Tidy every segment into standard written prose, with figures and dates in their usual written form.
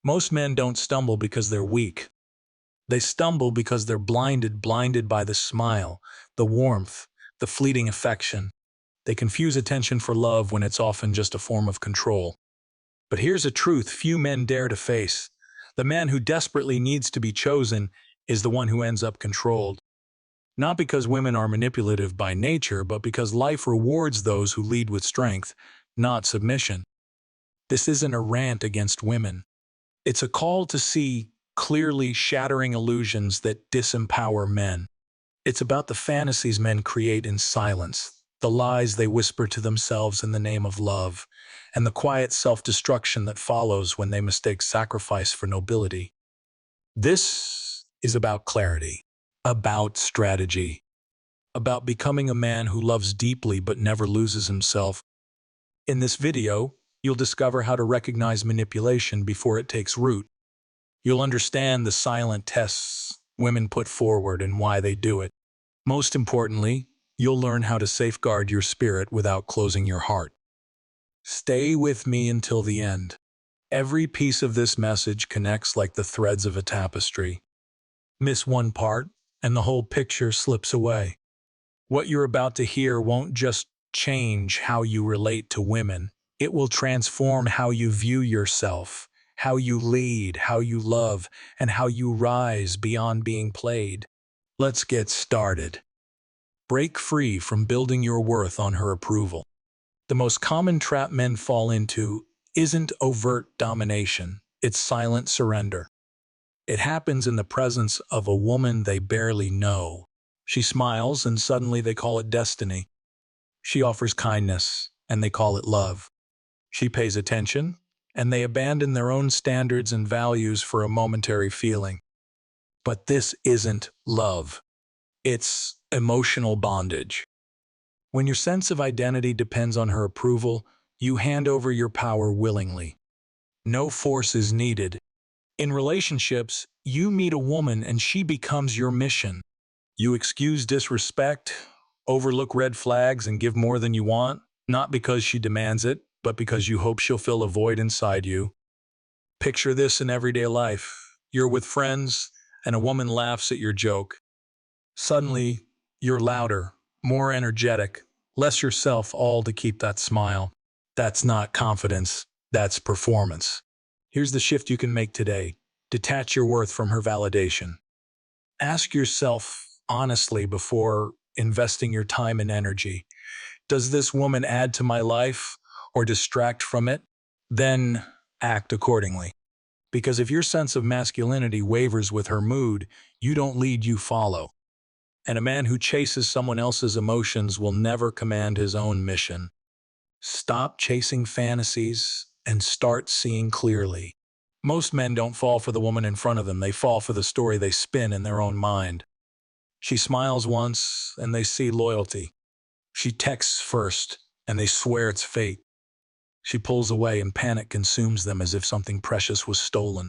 Most men don't stumble because they're weak. They stumble because they're blinded by the smile, the warmth, the fleeting affection. They confuse attention for love when it's often just a form of control. But here's a truth few men dare to face. The man who desperately needs to be chosen is the one who ends up controlled. Not because women are manipulative by nature, but because life rewards those who lead with strength, not submission. This isn't a rant against women. It's a call to see clearly, shattering illusions that disempower men. It's about the fantasies men create in silence, the lies they whisper to themselves in the name of love, and the quiet self-destruction that follows when they mistake sacrifice for nobility. This is about clarity, about strategy, about becoming a man who loves deeply but never loses himself. In this video, you'll discover how to recognize manipulation before it takes root. You'll understand the silent tests women put forward and why they do it. Most importantly, you'll learn how to safeguard your spirit without closing your heart. Stay with me until the end. Every piece of this message connects like the threads of a tapestry. Miss one part, and the whole picture slips away. What you're about to hear won't just change how you relate to women. It will transform how you view yourself, how you lead, how you love, and how you rise beyond being played. Let's get started. Break free from building your worth on her approval. The most common trap men fall into isn't overt domination, it's silent surrender. It happens in the presence of a woman they barely know. She smiles and suddenly they call it destiny. She offers kindness and they call it love. She pays attention and they abandon their own standards and values for a momentary feeling. But this isn't love. It's emotional bondage. When your sense of identity depends on her approval, you hand over your power willingly. No force is needed. In relationships, you meet a woman and she becomes your mission. You excuse disrespect, overlook red flags, and give more than you want, not because she demands it, but because you hope she'll fill a void inside you. Picture this in everyday life. You're with friends, and a woman laughs at your joke. Suddenly, you're louder, more energetic, less yourself, all to keep that smile. That's not confidence, that's performance. Here's the shift you can make today. Detach your worth from her validation. Ask yourself honestly before investing your time and energy. Does this woman add to my life or distract from it? Then act accordingly. Because if your sense of masculinity wavers with her mood, you don't lead, you follow. And a man who chases someone else's emotions will never command his own mission. Stop chasing fantasies and start seeing clearly. Most men don't fall for the woman in front of them, they fall for the story they spin in their own mind. She smiles once and they see loyalty. She texts first and they swear it's fate. She pulls away and panic consumes them as if something precious was stolen.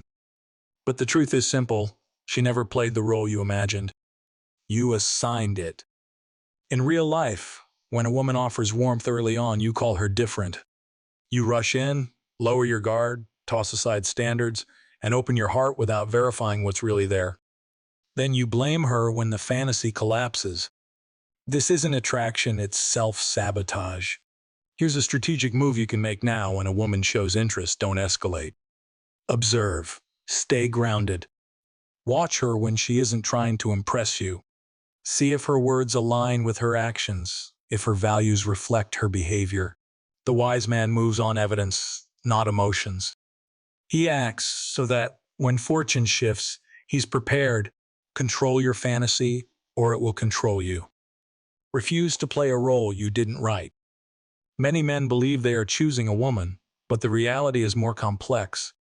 But the truth is simple, she never played the role you imagined. You assigned it. In real life, when a woman offers warmth early on, you call her different. You rush in, lower your guard, toss aside standards, and open your heart without verifying what's really there. Then you blame her when the fantasy collapses. This isn't attraction, it's self-sabotage. Here's a strategic move you can make now when a woman shows interest. Don't escalate. Observe. Stay grounded. Watch her when she isn't trying to impress you. See if her words align with her actions, if her values reflect her behavior. The wise man moves on evidence, not emotions. He acts so that when fortune shifts, he's prepared. Control your fantasy, or it will control you. Refuse to play a role you didn't write. Many men believe they are choosing a woman, but the reality is more complex.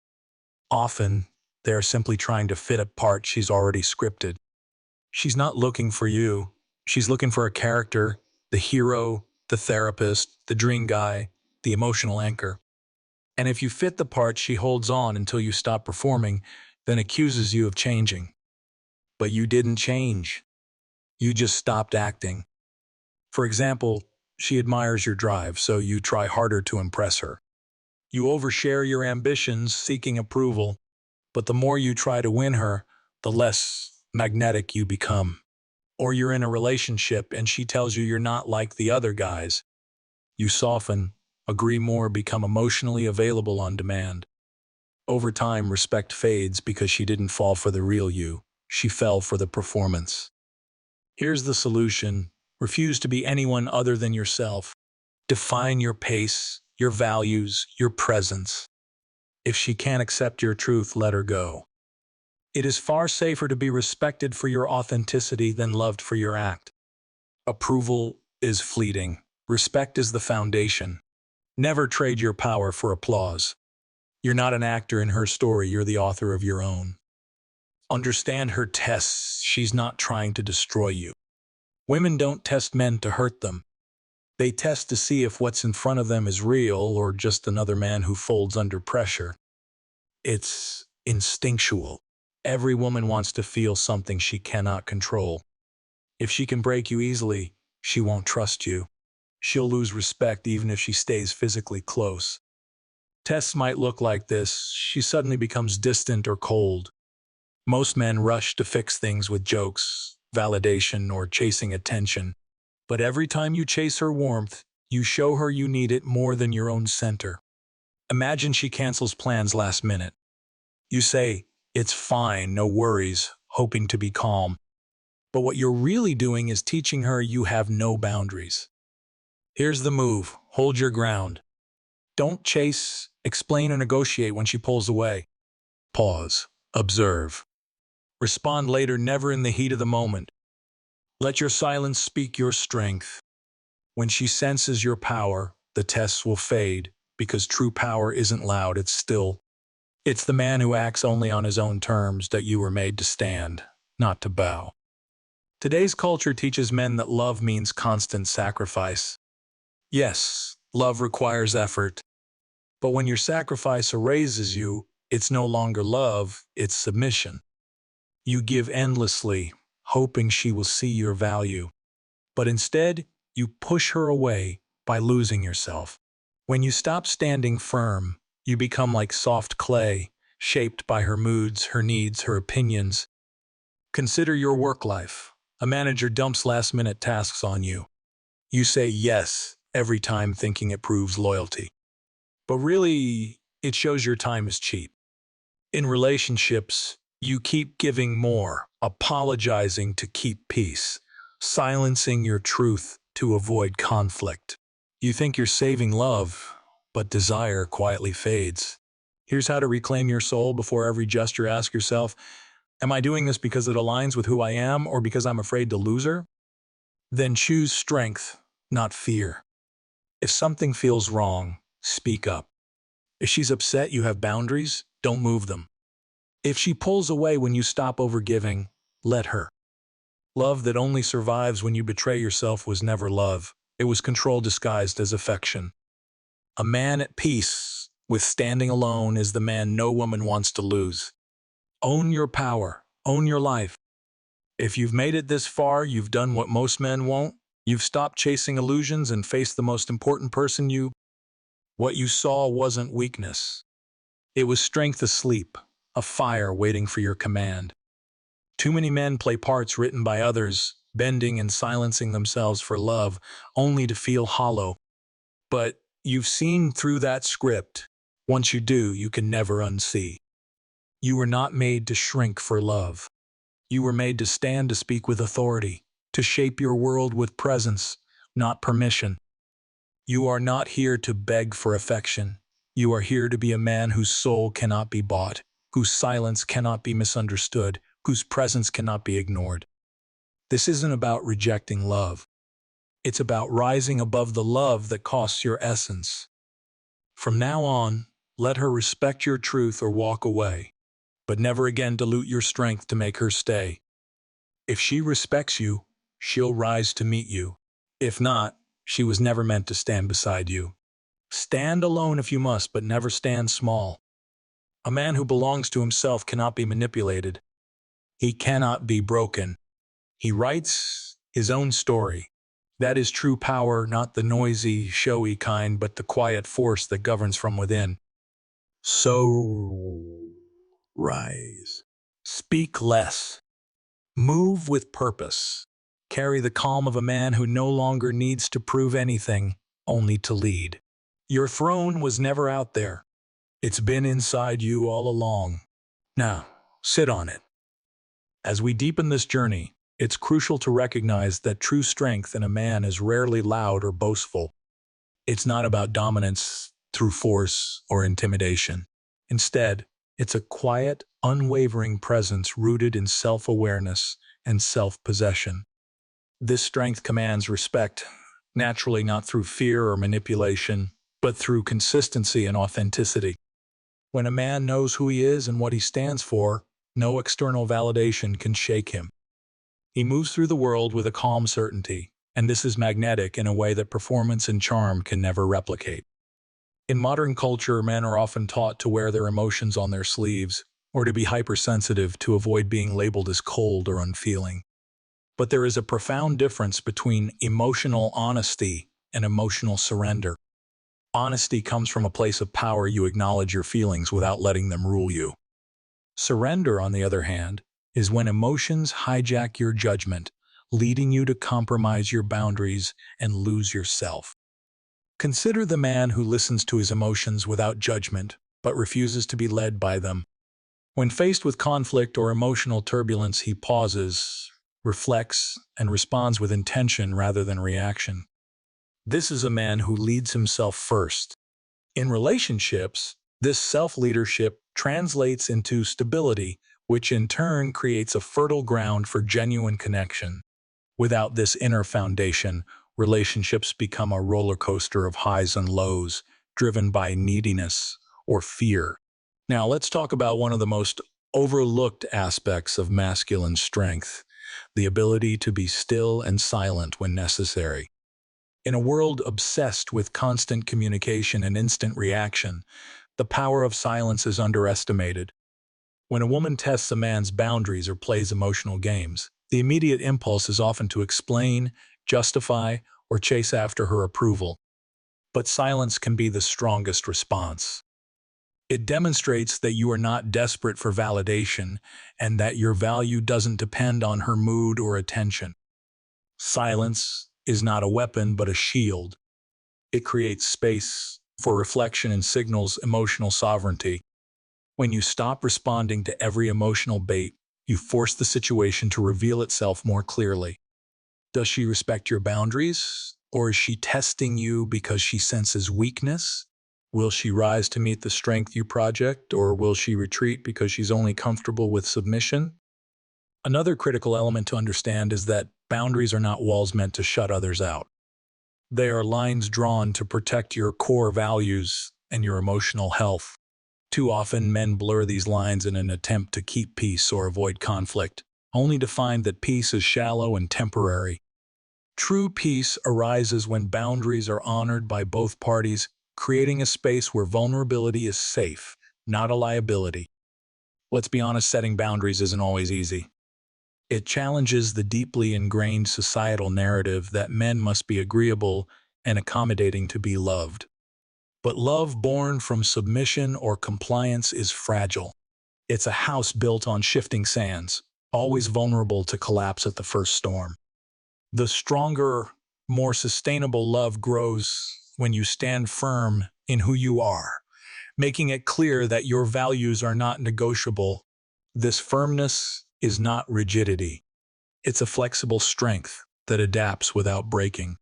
Often, they are simply trying to fit a part she's already scripted. She's not looking for you. She's looking for a character, the hero, the therapist, the dream guy, the emotional anchor. And if you fit the part, she holds on until you stop performing, then accuses you of changing. But you didn't change. You just stopped acting. For example, she admires your drive, so you try harder to impress her. You overshare your ambitions, seeking approval. But the more you try to win her, the less magnetic you become. Or you're in a relationship and she tells you you're not like the other guys. You soften, agree more, become emotionally available on demand. Over time, respect fades because she didn't fall for the real you. She fell for the performance. Here's the solution. Refuse to be anyone other than yourself. Define your pace, your values, your presence. If she can't accept your truth, let her go. It is far safer to be respected for your authenticity than loved for your act. Approval is fleeting. Respect is the foundation. Never trade your power for applause. You're not an actor in her story, you're the author of your own. Understand her tests. She's not trying to destroy you. Women don't test men to hurt them. They test to see if what's in front of them is real or just another man who folds under pressure. It's instinctual. Every woman wants to feel something she cannot control. If she can break you easily, she won't trust you. She'll lose respect even if she stays physically close. Tests might look like this. She suddenly becomes distant or cold. Most men rush to fix things with jokes, validation, or chasing attention. But every time you chase her warmth, you show her you need it more than your own center. Imagine she cancels plans last minute. You say, "It's fine, no worries," hoping to be calm. But what you're really doing is teaching her you have no boundaries. Here's the move. Hold your ground. Don't chase, explain, or negotiate when she pulls away. Pause. Observe. Respond later, never in the heat of the moment. Let your silence speak your strength. When she senses your power, the tests will fade, because true power isn't loud, it's still. It's the man who acts only on his own terms that you were made to stand, not to bow. Today's culture teaches men that love means constant sacrifice. Yes, love requires effort. But when your sacrifice erases you, it's no longer love, it's submission. You give endlessly, hoping she will see your value. But instead, you push her away by losing yourself. When you stop standing firm, you become like soft clay, shaped by her moods, her needs, her opinions. Consider your work life. A manager dumps last-minute tasks on you. You say yes every time, thinking it proves loyalty. But really, it shows your time is cheap. In relationships, you keep giving more, apologizing to keep peace, silencing your truth to avoid conflict. You think you're saving love, but desire quietly fades. Here's how to reclaim your soul before every gesture. Ask yourself, am I doing this because it aligns with who I am or because I'm afraid to lose her? Then choose strength, not fear. If something feels wrong, speak up. If she's upset you have boundaries, don't move them. If she pulls away when you stop overgiving, let her. Love that only survives when you betray yourself was never love. It was control disguised as affection. A man at peace with standing alone is the man no woman wants to lose. Own your power. Own your life. If you've made it this far, you've done what most men won't. You've stopped chasing illusions and faced the most important person you. What you saw wasn't weakness. It was strength asleep, a fire waiting for your command. Too many men play parts written by others, bending and silencing themselves for love, only to feel hollow. But you've seen through that script. Once you do, you can never unsee. You were not made to shrink for love. You were made to stand, to speak with authority, to shape your world with presence, not permission. You are not here to beg for affection. You are here to be a man whose soul cannot be bought, whose silence cannot be misunderstood, whose presence cannot be ignored. This isn't about rejecting love. It's about rising above the love that costs your essence. From now on, let her respect your truth or walk away, but never again dilute your strength to make her stay. If she respects you, she'll rise to meet you. If not, she was never meant to stand beside you. Stand alone if you must, but never stand small. A man who belongs to himself cannot be manipulated. He cannot be broken. He writes his own story. That is true power, not the noisy, showy kind, but the quiet force that governs from within. So Rise. Speak less. Move with purpose. Carry the calm of a man who no longer needs to prove anything, only to lead. Your throne was never out there. It's been inside you all along. Now, sit on it. As we deepen this journey, it's crucial to recognize that true strength in a man is rarely loud or boastful. It's not about dominance through force or intimidation. Instead, it's a quiet, unwavering presence rooted in self-awareness and self-possession. This strength commands respect, naturally not through fear or manipulation, but through consistency and authenticity. When a man knows who he is and what he stands for, no external validation can shake him. He moves through the world with a calm certainty, and this is magnetic in a way that performance and charm can never replicate. In modern culture, men are often taught to wear their emotions on their sleeves, or to be hypersensitive to avoid being labeled as cold or unfeeling. But there is a profound difference between emotional honesty and emotional surrender. Honesty comes from a place of power. You acknowledge your feelings without letting them rule you. Surrender, on the other hand, is when emotions hijack your judgment, leading you to compromise your boundaries and lose yourself. Consider the man who listens to his emotions without judgment, but refuses to be led by them. When faced with conflict or emotional turbulence, he pauses, reflects, and responds with intention rather than reaction. This is a man who leads himself first. In relationships, this self-leadership translates into stability, which in turn creates a fertile ground for genuine connection. Without this inner foundation, relationships become a roller coaster of highs and lows, driven by neediness or fear. Now, let's talk about one of the most overlooked aspects of masculine strength, the ability to be still and silent when necessary. In a world obsessed with constant communication and instant reaction, the power of silence is underestimated. When a woman tests a man's boundaries or plays emotional games, the immediate impulse is often to explain, justify, or chase after her approval. But silence can be the strongest response. It demonstrates that you are not desperate for validation and that your value doesn't depend on her mood or attention. Silence is not a weapon but a shield. It creates space for reflection and signals emotional sovereignty. When you stop responding to every emotional bait, you force the situation to reveal itself more clearly. Does she respect your boundaries, or is she testing you because she senses weakness? Will she rise to meet the strength you project, or will she retreat because she's only comfortable with submission? Another critical element to understand is that boundaries are not walls meant to shut others out. They are lines drawn to protect your core values and your emotional health. Too often, men blur these lines in an attempt to keep peace or avoid conflict, only to find that peace is shallow and temporary. True peace arises when boundaries are honored by both parties, creating a space where vulnerability is safe, not a liability. Let's be honest, setting boundaries isn't always easy. It challenges the deeply ingrained societal narrative that men must be agreeable and accommodating to be loved. But love born from submission or compliance is fragile. It's a house built on shifting sands, always vulnerable to collapse at the first storm. The stronger, more sustainable love grows when you stand firm in who you are, making it clear that your values are not negotiable. This firmness is not rigidity. It's a flexible strength that adapts without breaking.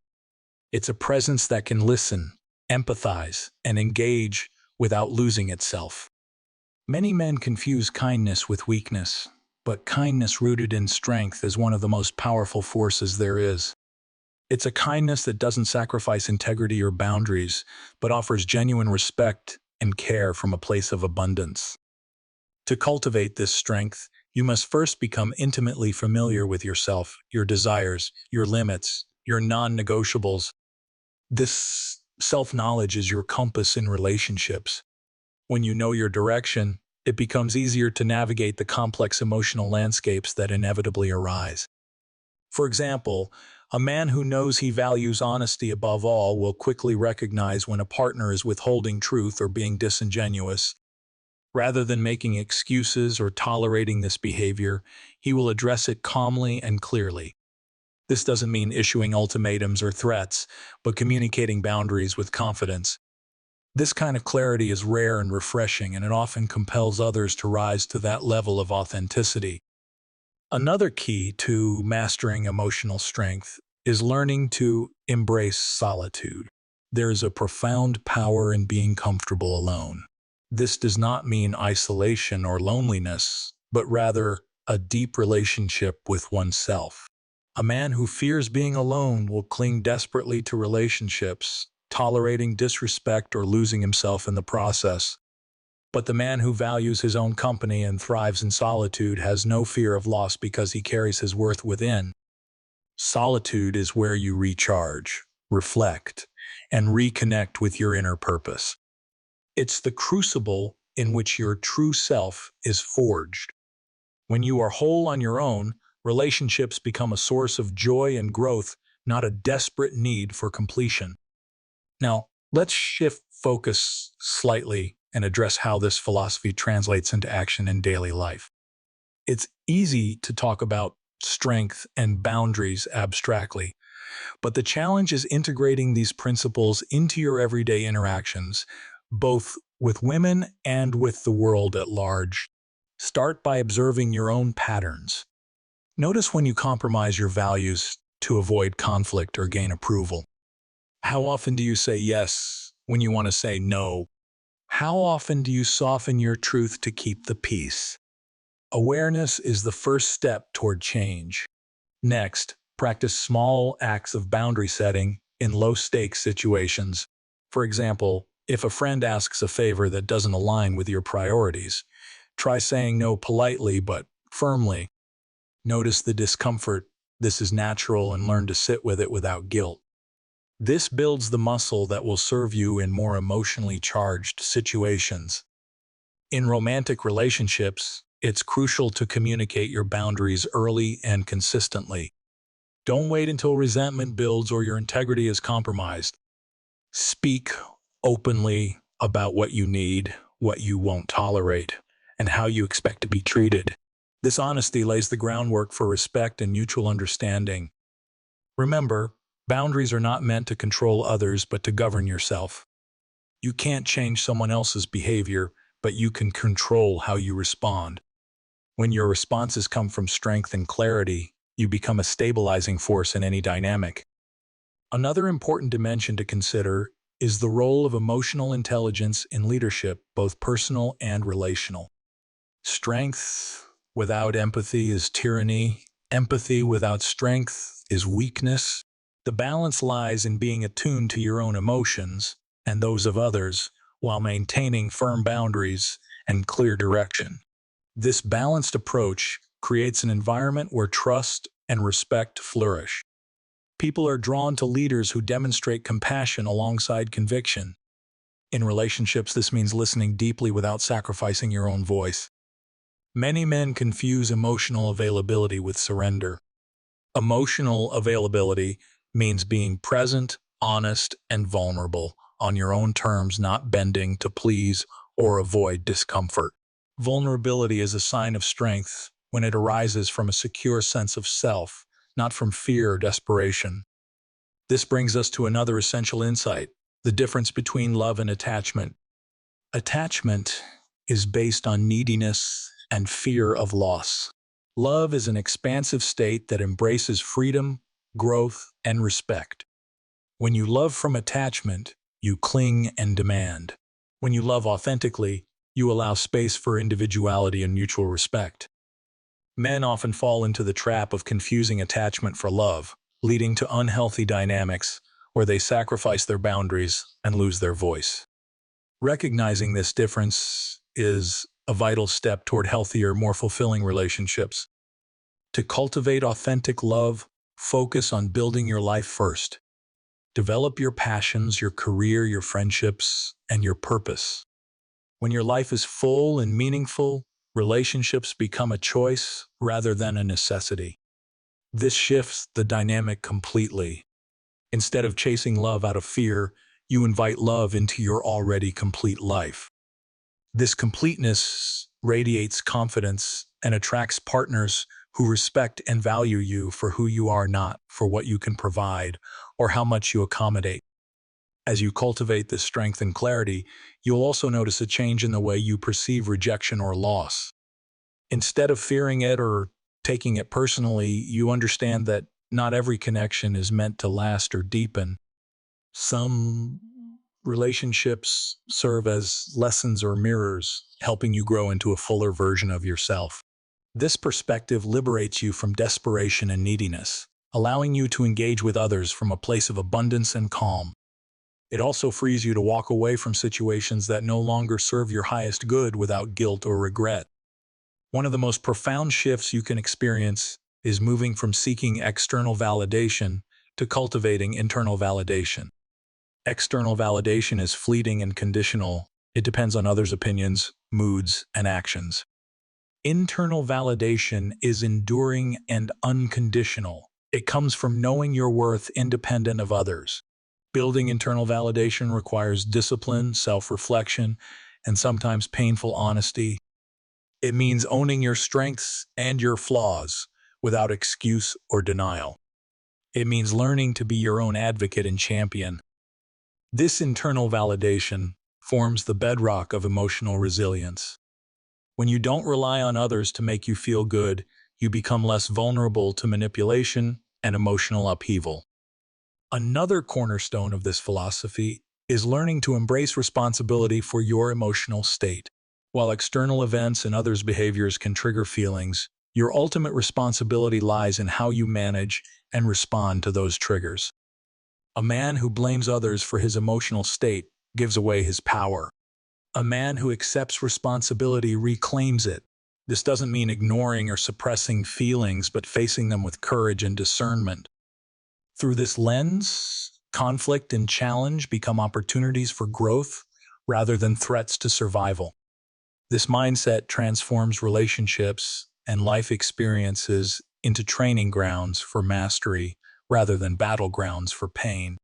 It's a presence that can listen, empathize, and engage without losing itself. Many men confuse kindness with weakness, but kindness rooted in strength is one of the most powerful forces there is. It's a kindness that doesn't sacrifice integrity or boundaries, but offers genuine respect and care from a place of abundance. To cultivate this strength, you must first become intimately familiar with yourself, your desires, your limits, your non-negotiables. This self-knowledge is your compass in relationships. When you know your direction, it becomes easier to navigate the complex emotional landscapes that inevitably arise. For example, a man who knows he values honesty above all will quickly recognize when a partner is withholding truth or being disingenuous. Rather than making excuses or tolerating this behavior, he will address it calmly and clearly. This doesn't mean issuing ultimatums or threats, but communicating boundaries with confidence. This kind of clarity is rare and refreshing, and it often compels others to rise to that level of authenticity. Another key to mastering emotional strength is learning to embrace solitude. There is a profound power in being comfortable alone. This does not mean isolation or loneliness, but rather a deep relationship with oneself. A man who fears being alone will cling desperately to relationships, tolerating disrespect or losing himself in the process. But the man who values his own company and thrives in solitude has no fear of loss because he carries his worth within. Solitude is where you recharge, reflect, and reconnect with your inner purpose. It's the crucible in which your true self is forged. When you are whole on your own, relationships become a source of joy and growth, not a desperate need for completion. Now, let's shift focus slightly and address how this philosophy translates into action in daily life. It's easy to talk about strength and boundaries abstractly, but the challenge is integrating these principles into your everyday interactions, both with women and with the world at large. Start by observing your own patterns. Notice when you compromise your values to avoid conflict or gain approval. How often do you say yes when you want to say no? How often do you soften your truth to keep the peace? Awareness is the first step toward change. Next, practice small acts of boundary setting in low-stakes situations. For example, if a friend asks a favor that doesn't align with your priorities, try saying no politely but firmly. Notice the discomfort. This is natural, and learn to sit with it without guilt. This builds the muscle that will serve you in more emotionally charged situations. In romantic relationships, it's crucial to communicate your boundaries early and consistently. Don't wait until resentment builds or your integrity is compromised. Speak openly about what you need, what you won't tolerate, and how you expect to be treated. This honesty lays the groundwork for respect and mutual understanding. Remember, boundaries are not meant to control others, but to govern yourself. You can't change someone else's behavior, but you can control how you respond. When your responses come from strength and clarity, you become a stabilizing force in any dynamic. Another important dimension to consider is the role of emotional intelligence in leadership, both personal and relational. Strength without empathy is tyranny. Empathy without strength is weakness. The balance lies in being attuned to your own emotions and those of others while maintaining firm boundaries and clear direction. This balanced approach creates an environment where trust and respect flourish. People are drawn to leaders who demonstrate compassion alongside conviction. In relationships, this means listening deeply without sacrificing your own voice. Many men confuse emotional availability with surrender. Emotional availability means being present, honest, and vulnerable on your own terms, not bending to please or avoid discomfort. Vulnerability is a sign of strength when it arises from a secure sense of self, not from fear or desperation. This brings us to another essential insight: the difference between love and attachment. Attachment is based on neediness and fear of loss. Love is an expansive state that embraces freedom, growth, and respect. When you love from attachment, you cling and demand. When you love authentically, you allow space for individuality and mutual respect. Men often fall into the trap of confusing attachment for love, leading to unhealthy dynamics where they sacrifice their boundaries and lose their voice. Recognizing this difference is a vital step toward healthier, more fulfilling relationships. To cultivate authentic love, focus on building your life first. Develop your passions, your career, your friendships, and your purpose. When your life is full and meaningful, relationships become a choice rather than a necessity. This shifts the dynamic completely. Instead of chasing love out of fear, you invite love into your already complete life. This completeness radiates confidence and attracts partners who respect and value you for who you are, not for what you can provide or how much you accommodate. As you cultivate this strength and clarity, you'll also notice a change in the way you perceive rejection or loss. Instead of fearing it or taking it personally, you understand that not every connection is meant to last or deepen. Some relationships serve as lessons or mirrors, helping you grow into a fuller version of yourself. This perspective liberates you from desperation and neediness, allowing you to engage with others from a place of abundance and calm. It also frees you to walk away from situations that no longer serve your highest good without guilt or regret. One of the most profound shifts you can experience is moving from seeking external validation to cultivating internal validation. External validation is fleeting and conditional. It depends on others' opinions, moods, and actions. Internal validation is enduring and unconditional. It comes from knowing your worth independent of others. Building internal validation requires discipline, self-reflection, and sometimes painful honesty. It means owning your strengths and your flaws without excuse or denial. It means learning to be your own advocate and champion. This internal validation forms the bedrock of emotional resilience. When you don't rely on others to make you feel good, you become less vulnerable to manipulation and emotional upheaval. Another cornerstone of this philosophy is learning to embrace responsibility for your emotional state. While external events and others' behaviors can trigger feelings, your ultimate responsibility lies in how you manage and respond to those triggers. A man who blames others for his emotional state gives away his power. A man who accepts responsibility reclaims it. This doesn't mean ignoring or suppressing feelings, but facing them with courage and discernment. Through this lens, conflict and challenge become opportunities for growth rather than threats to survival. This mindset transforms relationships and life experiences into training grounds for mastery rather than battlegrounds for pain.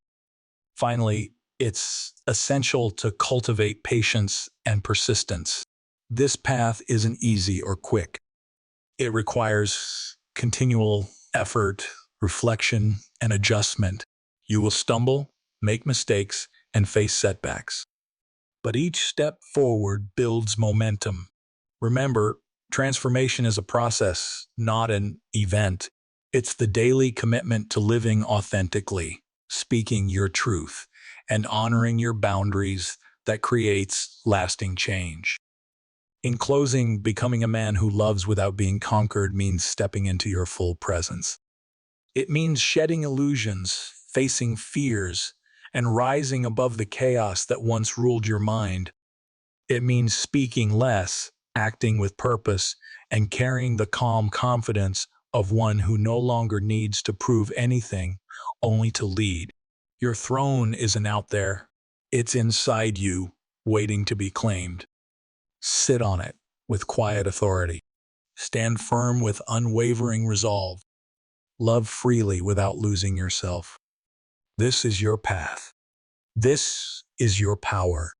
Finally, it's essential to cultivate patience and persistence. This path isn't easy or quick. It requires continual effort, reflection, and adjustment. You will stumble, make mistakes, and face setbacks. But each step forward builds momentum. Remember, transformation is a process, not an event. It's the daily commitment to living authentically, speaking your truth, and honoring your boundaries that creates lasting change. In closing, becoming a man who loves without being conquered means stepping into your full presence. It means shedding illusions, facing fears, and rising above the chaos that once ruled your mind. It means speaking less, acting with purpose, and carrying the calm confidence of one who no longer needs to prove anything, only to lead. Your throne isn't out there. It's inside you, waiting to be claimed. Sit on it with quiet authority. Stand firm with unwavering resolve. Love freely without losing yourself. This is your path. This is your power.